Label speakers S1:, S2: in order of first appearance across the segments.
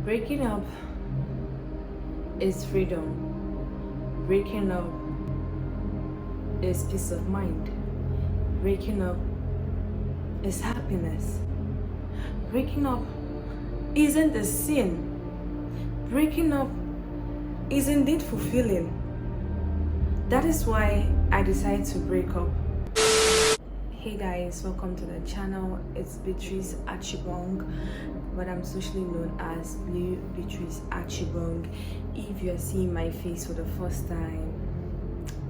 S1: Breaking up is freedom. Breaking up is peace of mind. Breaking up is happiness. Breaking up isn't a sin. Breaking up is indeed fulfilling. That is why I decided to break up. Hey guys, welcome to the channel. It's Beatrice Achibong, but I'm socially known as Blue Beatrice Achibong. If you are seeing my face for the first time,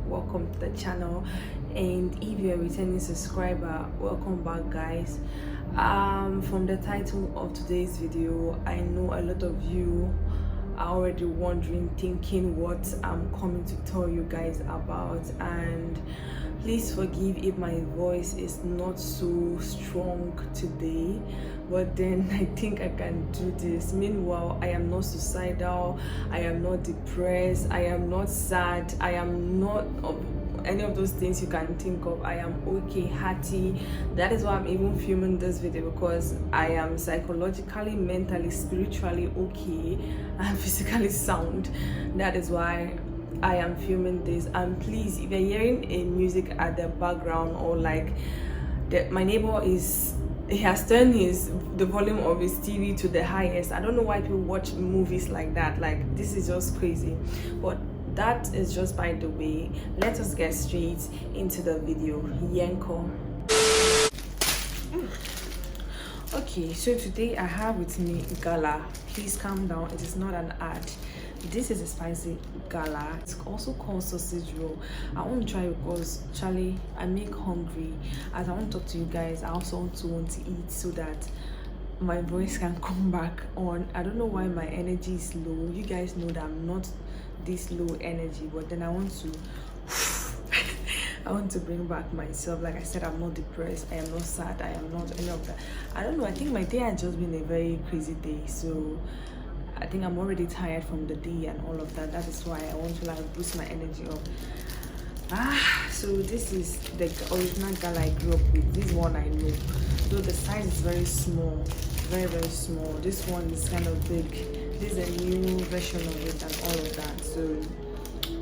S1: welcome to the channel, and if you're a returning subscriber, welcome back guys. From the title of today's video, I know a lot of you are already wondering, thinking what I'm coming to tell you guys about, and please forgive if my voice is not so strong today, but then I think I can do this. Meanwhile, I am not suicidal, I am not depressed, I am not sad, I am not any of those things you can think of. I am okay, hearty. That is why I'm even filming this video, because I am psychologically, mentally, spiritually okay and physically sound. That is why I am filming this. And please, if you're hearing a music at the background, or like my neighbor he has turned the volume of his TV to the highest. I don't know why people watch movies like that. Like, this is just crazy. But that is just by the way. Let us get straight into the video. Yanko. Okay, so today I have with me gala. Please calm down, it is not an ad. This is a spicy gala. It's also called sausage roll. I want to try it because Charlie, I make hungry. As I want to talk to you guys, I also want to eat so that my voice can come back on. I don't know why my energy is low. You guys know that I'm not this low energy, but then I want to I want to bring back myself. Like I said, I'm not depressed, I am not sad, I am not any of that. I don't know, I think my day has just been a very crazy day, so I think I'm already tired from the day and all of that. That is why I want to like boost my energy up. So this is the original gala I grew up with. This one I know, so the size is very small, very small. This one is kind of big. This is a new version of it and all of that. So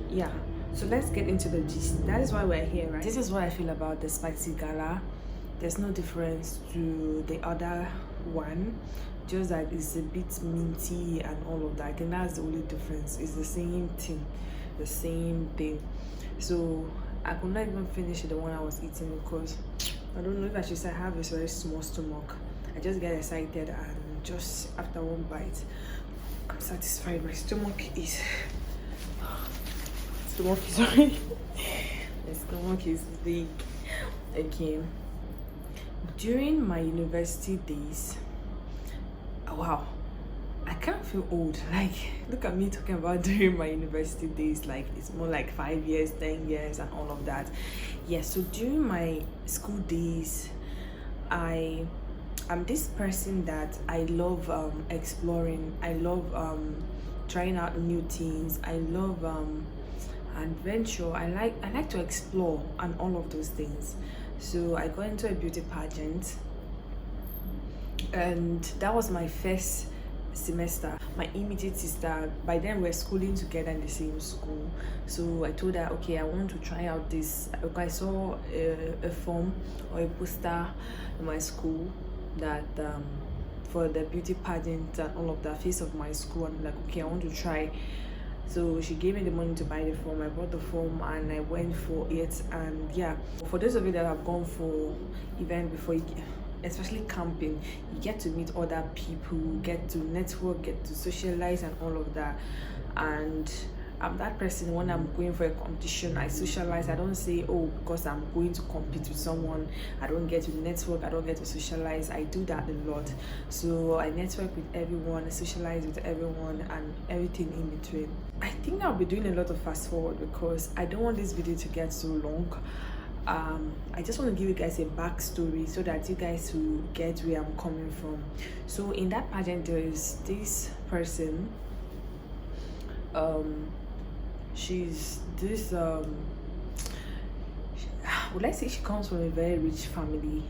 S1: yeah, so let's get into the gist. That is why we're here, right? This is what I feel about the spicy gala. There's no difference to the other one, just that it's a bit minty and all of that. I think that's the only difference. It's the same thing, so I could not even finish the one I was eating because I don't know if I should say I have a very small stomach. I just get excited, and just after one bite I'm satisfied. My stomach is sorry. My stomach is big again. During my university days, wow, I can't feel old. Like, look at me talking about during my university days. Like, it's more like 5 years, 10 years and all of that. Yeah, so during my school days, I'm this person that I love exploring. I love trying out new things. I love adventure. I like to explore and all of those things. So I got into a beauty pageant, and that was my first semester. My immediate sister, by then we're schooling together in the same school, so I told her, okay, I want to try out this. I saw a form or a poster in my school that for the beauty pageant and all of that, face of my school, and I'm like, okay, I want to try. So she gave me the money to buy the form. I bought the form and I went for it. And yeah, for those of you that have gone for event before, especially camping, you get to meet other people, get to network, get to socialize and all of that. And I'm that person. When I'm going for a competition, I socialize. I don't say, oh, because I'm going to compete with someone, I don't get to network, I don't get to socialize. I do that a lot. So I network with everyone, I socialize with everyone, and everything in between. I think I'll be doing a lot of fast forward because I don't want this video to get so long. I just want to give you guys a backstory so that you guys will get where I'm coming from. So in that pageant, there is this person. She's this would I say she comes from a very rich family.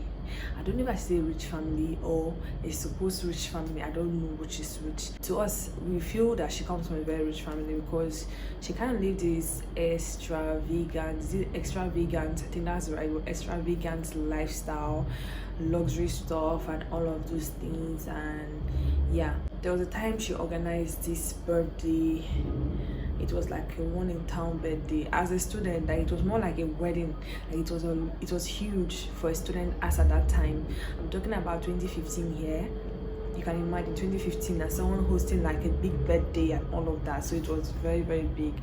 S1: I don't know if I say rich family or a supposed rich family. I don't know which is which. To us, we feel that she comes from a very rich family because she kind of lived this extravagant, I think that's the right word, extravagant lifestyle, luxury stuff and all of those things. And yeah, there was a time she organized this birthday. It was like a one in town birthday. As a student, like, it was more like a wedding. Like, it was huge for a student as at that time. I'm talking about 2015 here. You can imagine 2015 as someone hosting like a big birthday and all of that. So it was very, very big.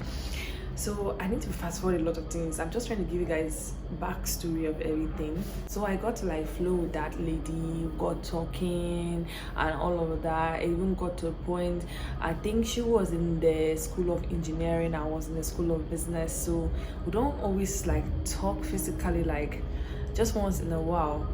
S1: So I need to fast forward a lot of things. I'm just trying to give you guys backstory of everything. So I got to like flow with that lady, got talking and all of that. I even got to a point, I think she was in the school of engineering, I was in the school of business. So we don't always like talk physically, like just once in a while.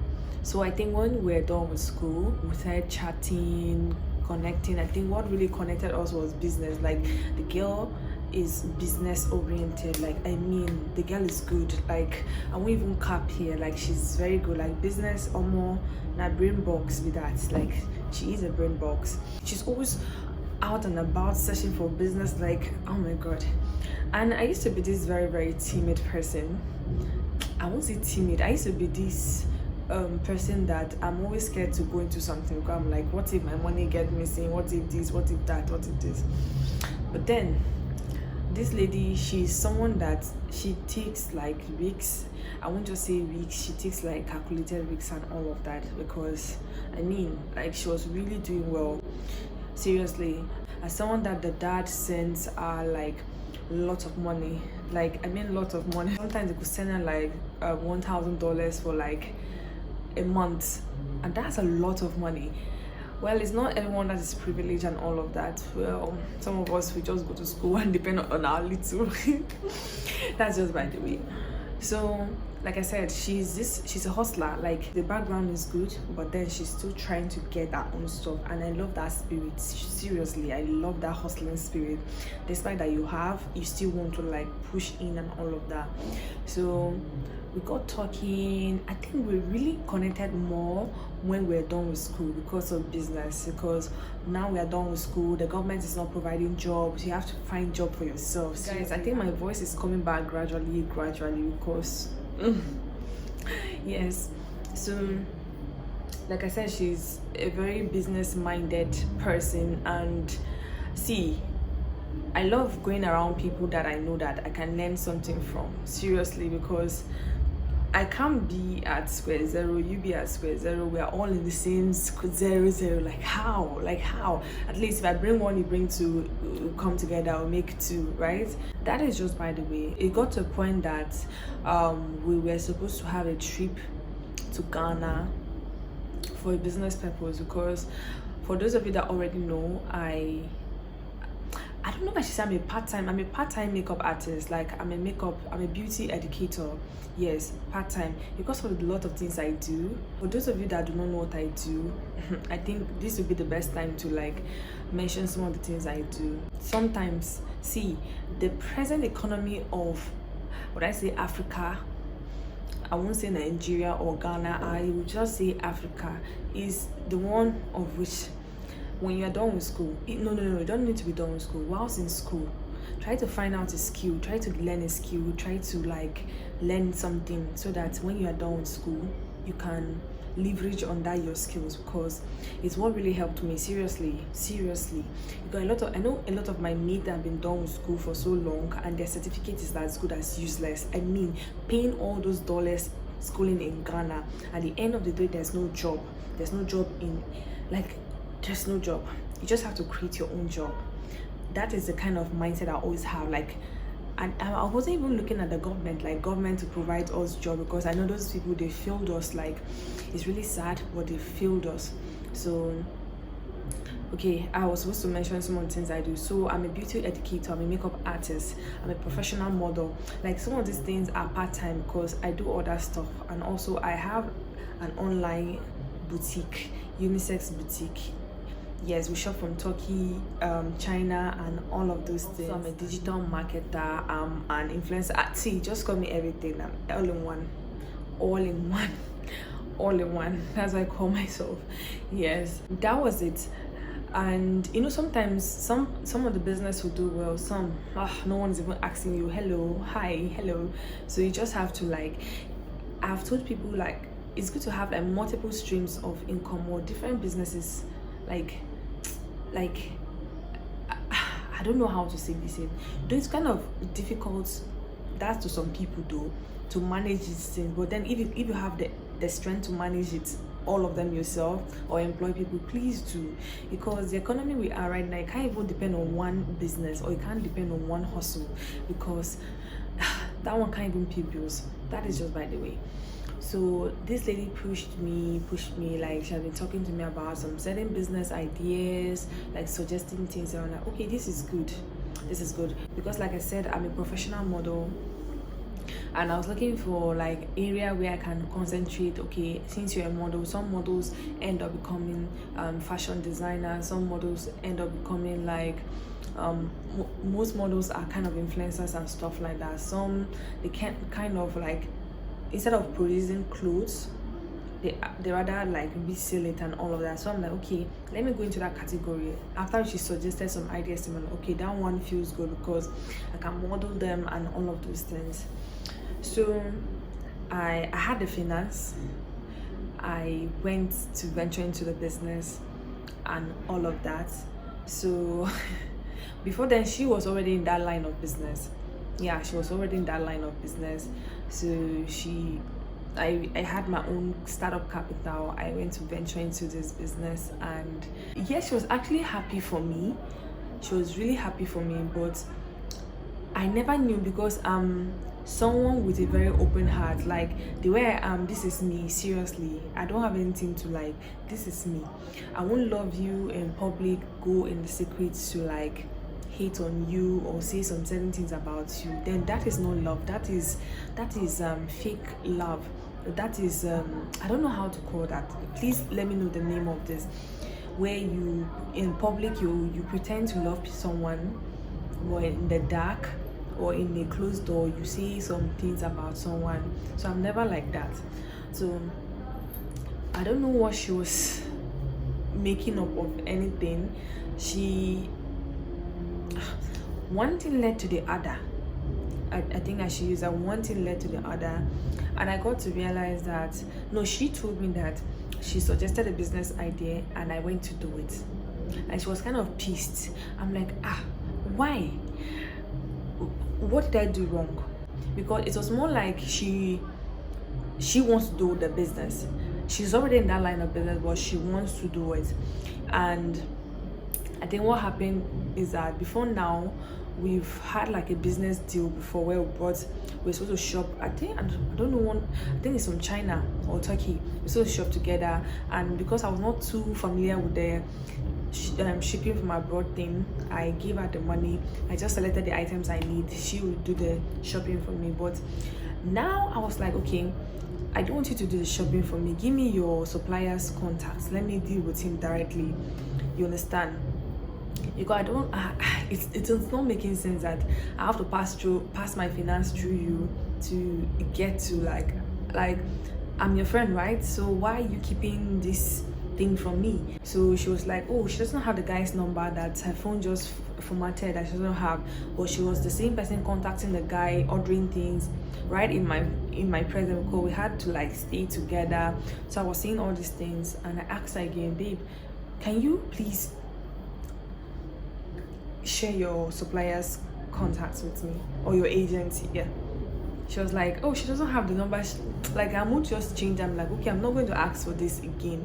S1: So I think when we were done with school, we started chatting, connecting. I think what really connected us was business. Like, the girl is business oriented. Like, I mean, the girl is good. Like, I won't even cap here. Like, she's very good. Like, business or more, not brain box with that. Like, she is a brain box. She's always out and about searching for business. Like, oh my god. And I used to be this very, very timid person. I won't say timid. I used to be this person that I'm always scared to go into something because I'm like, what if my money get missing? What if this? What if that? What if this? But then this lady, she's someone that she takes like risks. I won't just say risks, she takes like calculated risks and all of that, because I mean, like, she was really doing well. Seriously, as someone that the dad sends are like lots of money. Like, I mean, lots of money. Sometimes they could send her like $1,000 for like a month, and that's a lot of money. Well, it's not everyone that is privileged and all of that. Well, some of us, we just go to school and depend on our little. That's just by the way. So like I said, she's a hustler. Like, the background is good, but then she's still trying to get her own stuff, and I love that spirit. Seriously, I love that hustling spirit. Despite that you still want to like push in and all of that. So we got talking. I think we really connected more when we're done with school because of business. Because now we are done with school, the government is not providing jobs. You have to find job for yourselves. Guys, I think my voice is coming back gradually because yes. So like I said, she's a very business-minded person, and see, I love going around people that I know that I can learn something from. Seriously, because I can't be at square zero, you be at square zero, we are all in the same zero. Like how? At least if I bring one, you bring two, we'll come together, we'll make two, right? That is just by the way. It got to a point that we were supposed to have a trip to Ghana for a business purpose, because for those of you that already know, I don't know if I should say I'm a part-time makeup artist. Like, I'm a beauty educator. Yes, part-time, because of a lot of things I do. For those of you that do not know what I do, I think this would be the best time to like mention some of the things I do. Sometimes, see, the present economy of, would I say Africa, I won't say Nigeria or Ghana, I would just say Africa, is the one of which, when you're done with school, no, you don't need to be done with school. Whilst in school, try to find out a skill, try to learn a skill, try to like learn something, so that when you are done with school, you can leverage on that your skills, because it's what really helped me. Seriously, because I know a lot of my mates that have been done with school for so long, and their certificate is as good as useless. I mean, paying all those dollars schooling in Ghana, at the end of the day, there's no job in, like, there's no job. You just have to create your own job. That is the kind of mindset I always have. Like, and I wasn't even looking at the government, like government to provide us job, because I know those people, they failed us. Like, it's really sad, but they failed us. So okay, I was supposed to mention some of the things I do. So I'm a beauty educator, I'm a makeup artist, I'm a professional model. Like, some of these things are part-time because I do other stuff, and also I have an online boutique, unisex boutique. Yes, we shop from Turkey, China, and all of those things. So I'm a digital marketer, I'm an influencer. See, just call me everything. I'm all in one. all in one. That's what I call myself. Yes, that was it. And you know, sometimes some of the business will do well, some no one's even asking you hello, hi, hello. So you just have to like, I've told people like it's good to have like multiple streams of income or different businesses, like like I don't know how to say this in. Though it's kind of difficult, that's to some people though, to manage these things. But then if you have the strength to manage it, all of them yourself or employ people, please do. Because the economy we are right now, it can't even depend on one business or it can't depend on one hustle, because that one can't even pay bills. That is just by the way. So this lady pushed me, like she had been talking to me about some certain business ideas, like suggesting things, and I'm like, okay, this is good, because like I said, I'm a professional model, and I was looking for like area where I can concentrate. Okay, since you're a model, some models end up becoming fashion designers, some models end up becoming like most models are kind of influencers and stuff like that. Some they can kind of like, instead of producing clothes, they rather like resell it and all of that. So I'm like, okay, let me go into that category. After she suggested some ideas to me, like, okay, that one feels good because I can model them and all of those things. So I had the finance. I went to venture into the business and all of that. So before then, she was already in that line of business. Yeah, she was already in that line of business. So I had my own startup capital. I went to venture into this business, and yes, she was actually happy for me. She was really happy for me, but I never knew, because someone with a very open heart. Like the way I am, this is me. Seriously, I don't have anything to like. This is me. I won't love you in public, go in the secrets to like hate on you or say some certain things about you. Then that is not love. That is fake love. That is I don't know how to call that. Please let me know the name of this, where you in public you pretend to love someone, or in the dark or in a closed door you say some things about someone. So I'm never like that. So I don't know what she was making up of anything. One thing led to the other. I think I should use that. One thing led to the other, and I got to realize that no, she told me that she suggested a business idea and I went to do it, and she was kind of pissed. I'm like, why? What did I do wrong? Because it was more like she wants to do the business. She's already in that line of business, but she wants to do it. And I think what happened is that before now, we've had like a business deal before where we're supposed to shop. I think it's from China or Turkey. We're supposed to shop together, and because I was not too familiar with the shipping from abroad thing, I gave her the money. I just selected the items I need. She would do the shopping for me. But now I was like, okay, I don't want you to do the shopping for me. Give me your supplier's contacts. Let me deal with him directly. You understand? Because I don't it's not making sense that I have to pass my finance through you to get to like I'm your friend, right? So why are you keeping this thing from me? So she was like, oh, she doesn't have the guy's number, that her phone just formatted, that she doesn't have. But she was the same person contacting the guy, ordering things right in my presence, because we had to like stay together. So I was seeing all these things, and I asked her again, babe, can you please share your supplier's contacts with me, or your agency? Yeah. She was like, oh, she doesn't have the number. Like, I won't just change. I'm like, okay, I'm not going to ask for this again.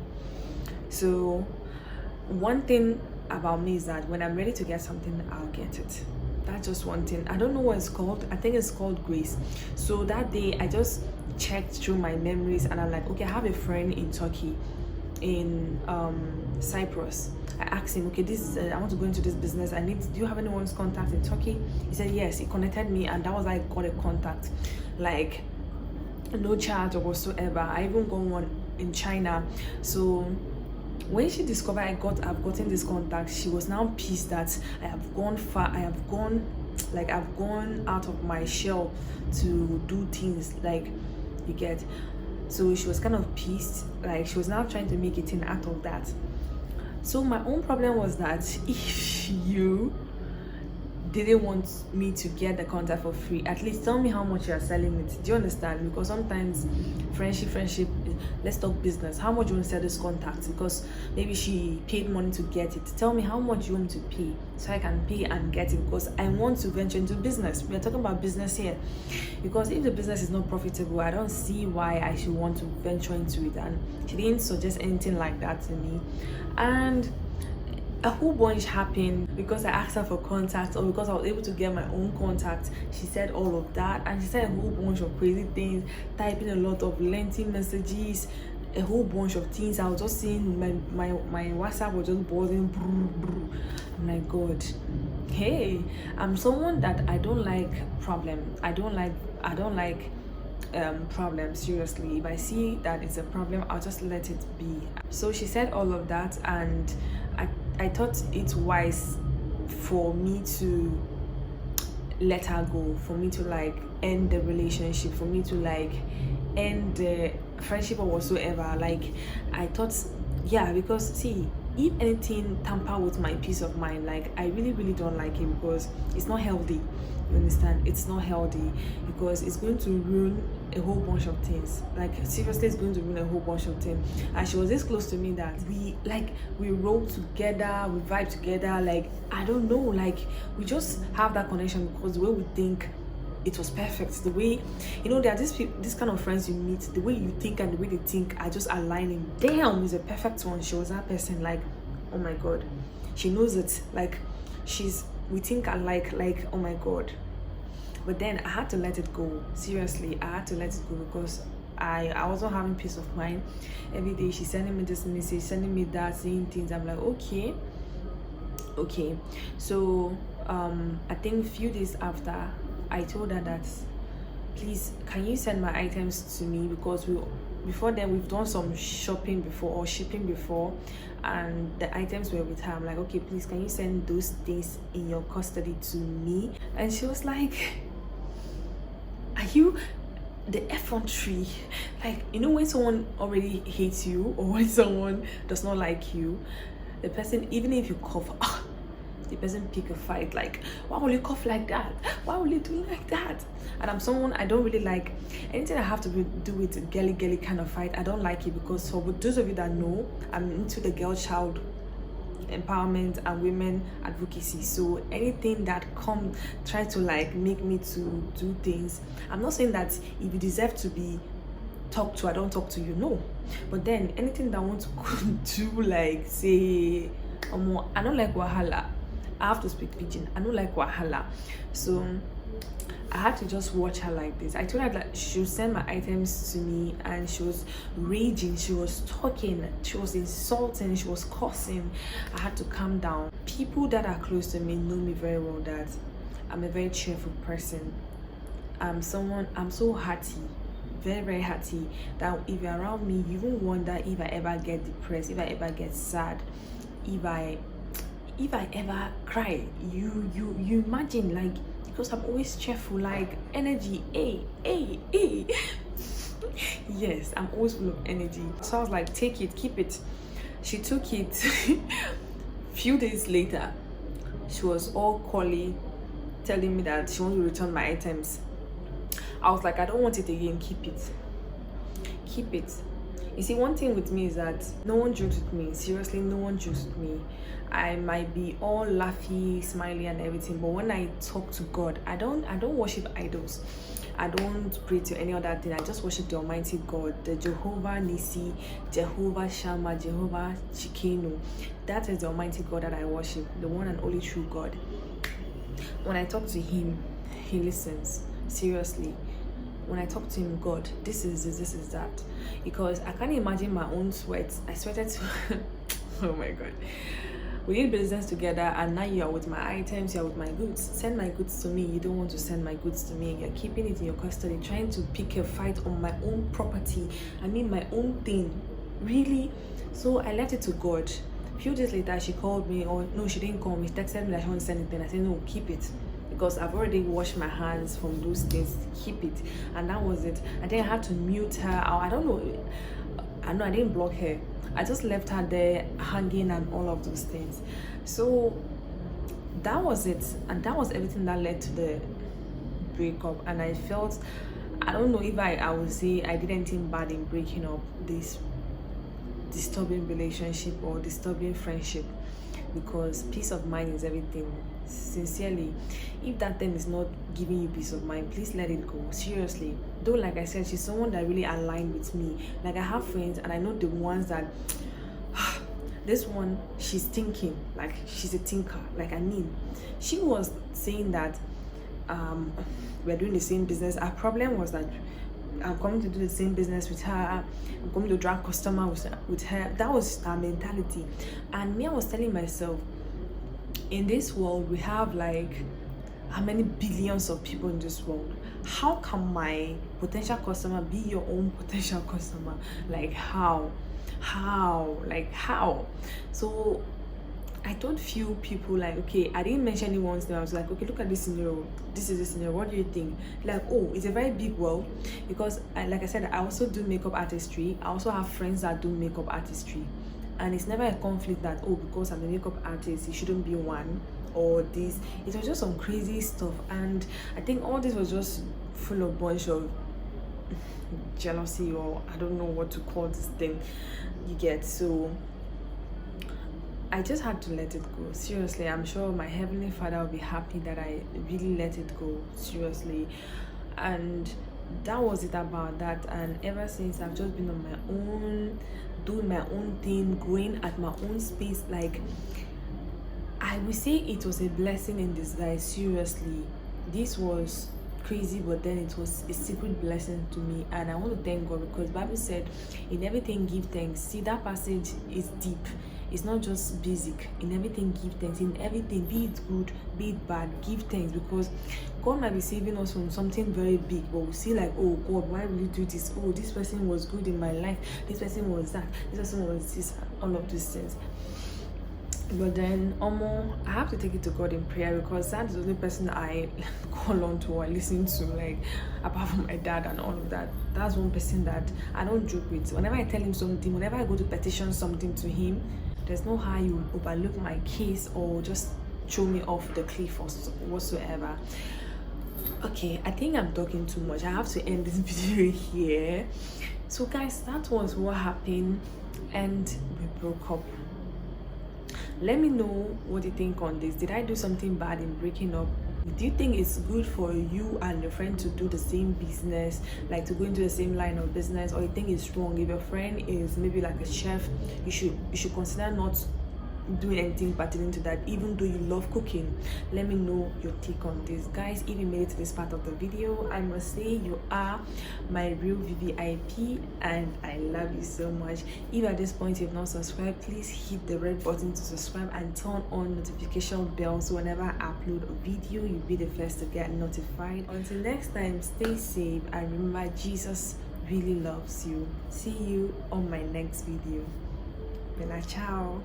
S1: So one thing about me is that when I'm ready to get something, I'll get it. That's just one thing. I don't know what it's called. I think it's called grace. So that day I just checked through my memories, and I'm like, okay, I have a friend in Turkey, in Cyprus. I asked him, okay, this is I want to go into this business. Do you have anyone's contact in Turkey? He said yes. He connected me, and that was how I got a contact. Like, no charge or whatsoever. I even got one in China. So when she discovered I've gotten this contact, she was now pissed that I have gone far. I've gone out of my shell to do things, like, you get. So she was kind of pissed, like she was now trying to make it in out of that. So my own problem was that if you didn't want me to get the contact for free, at least tell me how much you are selling it. Do you understand? Because sometimes friendship, let's talk business. How much you want to sell this contact? Because maybe she paid money to get it. Tell me how much you want to pay so I can pay and get it, because I want to venture into business. We are talking about business here, because if the business is not profitable, I don't see why I should want to venture into it. And she didn't suggest anything like that to me. And a whole bunch happened because I asked her for contact, or because I was able to get my own contact. She said all of that, and she said a whole bunch of crazy things, typing a lot of lengthy messages, a whole bunch of things. I was just seeing my WhatsApp was just buzzing. I'm like, God, hey, I'm someone that I don't like problem. I don't like problem. Seriously, if I see that it's a problem, I'll just let it be. So she said all of that, and I thought it wise for me to let her go, for me to like end the relationship, for me to like end the friendship or whatsoever. Like I thought, yeah, because see, if anything tamper with my peace of mind, like I really don't like it, because it's not healthy. You understand? It's not healthy, because it's going to ruin a whole bunch of things. Like seriously, it's going to ruin a whole bunch of things. And she was this close to me that we roll together, we vibe together. Like I don't know, like we just have that connection because the way we think, it was perfect. The way, you know, there are this kind of friends you meet, the way you think and the way they think are just aligning. Damn, is a perfect one. She was that person. Like, oh my God, she knows it. Like we think alike. Like, oh my God. But then I had to let it go. Seriously, I had to let it go, because I wasn't having peace of mind. Every day she's sending me this message, sending me that, saying things. I'm like, okay. So I think a few days after, I told her that, please, can you send my items to me, because before then we've done some shopping before, or shipping before, and the items were with her. I'm like, okay, please, can you send those things in your custody to me? And she was like, are you the effrontery? Like, you know, when someone already hates you, or when someone does not like you, the person, even if you cough, the person pick a fight. Like, why will you cough like that? Why will you do like that? And I'm someone, I don't really like anything I have to do with girly kind of fight. I don't like it, because for those of you that know, I'm into the girl child empowerment and women advocacy. So anything that try to like make me to do things, I'm not saying that if you deserve to be talked to, I don't talk to you, no. But then anything that I want to do, like say, I don't like wahala. I have to speak pidgin. I don't like wahala. So I had to just watch her like this. I told her that she would send my items to me, and she was raging, she was talking, she was insulting, she was cursing. I had to calm down. People that are close to me know me very well, that I'm a very cheerful person. I'm so hearty, very hearty, that if you're around me, you won't wonder if I ever get depressed, if I ever get sad, if I ever cry. You imagine, like, because I'm always cheerful, like energy, yes, I'm always full of energy. So I was like, take it, keep it. She took it. Few days later, she was all colly, telling me that she wants to return my items. I was like, I don't want it again. Keep it. You see, one thing with me is that no one jokes with me. Seriously, no one jokes with me. I might be all laughy, smiley and everything, but when I talk to God, I don't worship idols. I don't pray to any other thing. I just worship the Almighty God, the Jehovah Nisi, Jehovah Shammah, Jehovah Chikenu. That is the Almighty God that I worship, the one and only true God. When I talk to Him, He listens. Seriously. When I talk to Him, God, this is this, this is that. Because I can't imagine my own sweat. I sweated to oh my God. We did business together, and now you are with my items, you are with my goods. Send my goods to me. You don't want to send my goods to me. You're keeping it in your custody, trying to pick a fight on my own property. I mean, my own thing. Really? So I left it to God. A few days later, she called me, or no, she didn't call me. She texted me that she wants to send it. I said, no, keep it. because I've already washed my hands from those things. Keep it. And that was it. And then I had to mute her. I don't know. I know I didn't block her. I just left her there hanging and all of those things. So that was it. And that was everything that led to the breakup. And I felt, I don't know if I would say I did anything bad in breaking up this disturbing relationship or disturbing friendship, because peace of mind is everything. Sincerely, if that thing is not giving you peace of mind, please let it go. Seriously. Though, like I said, she's someone that really aligned with me. Like, I have friends and I know the ones that this one, she's thinking, like she's a thinker. Like, I mean, she was saying that we're doing the same business. Our problem was that I'm coming to do the same business with her, I'm going to drag customer with her. That was our mentality. And me, I was telling myself, in this world we have like how many billions of people in this world? How can my potential customer be your own potential customer? Like, how? Like, how? So I told few people, like, okay, I didn't mention anyone's name. I was like, okay, look at this scenario. This is the scenario. What do you think? Like, oh, it's a very big world, because like I said, I also do makeup artistry. I also have friends that do makeup artistry, and it's never a conflict that, oh, because I'm a makeup artist, it shouldn't be one or this. It was just some crazy stuff, and I think all this was just full of bunch of jealousy, or I don't know what to call this thing. You get? So I just had to let it go. Seriously, I'm sure my Heavenly Father will be happy that I really let it go. Seriously. And that was it about that. And ever since, I've just been on my own, doing my own thing, going at my own space. Like, I would say it was a blessing in disguise. Seriously, this was crazy, but then it was a secret blessing to me, and I want to thank God, because Bible said, in everything give thanks. See, that passage is deep. It's not just basic. In everything give thanks. In everything, be it good, be it bad, give thanks, because God might be saving us from something very big, but we see like, oh God, why will you do this? Oh, this person was good in my life, this person was that, this person was this, all of these things. But then I have to take it to God in prayer, because that's the only person I call on to or listen to, like, apart from my dad and all of that. That's one person that I don't joke with. Whenever I tell him something, whenever I go to petition something to him, there's no how you overlook my case or just throw me off the cliff or whatsoever. Okay, I think I'm talking too much. I have to end this video here. So guys, that was what happened, and we broke up. Let me know what you think on this. Did I do something bad in breaking up? Do you think it's good for you and your friend to do the same business, like to go into the same line of business, or you think it's wrong? If your friend is maybe like a chef, you should consider not doing anything pertaining to that, even though you love cooking. Let me know your take on this. Guys, if you made it to this part of the video, I must say you are my real VVIP, and I love you so much. If at this point you've not subscribed, please hit the red button to subscribe and turn on notification bell, so whenever I upload a video, you'll be the first to get notified. Until next time, stay safe, and remember, Jesus really loves you. See you on my next video. Bella ciao.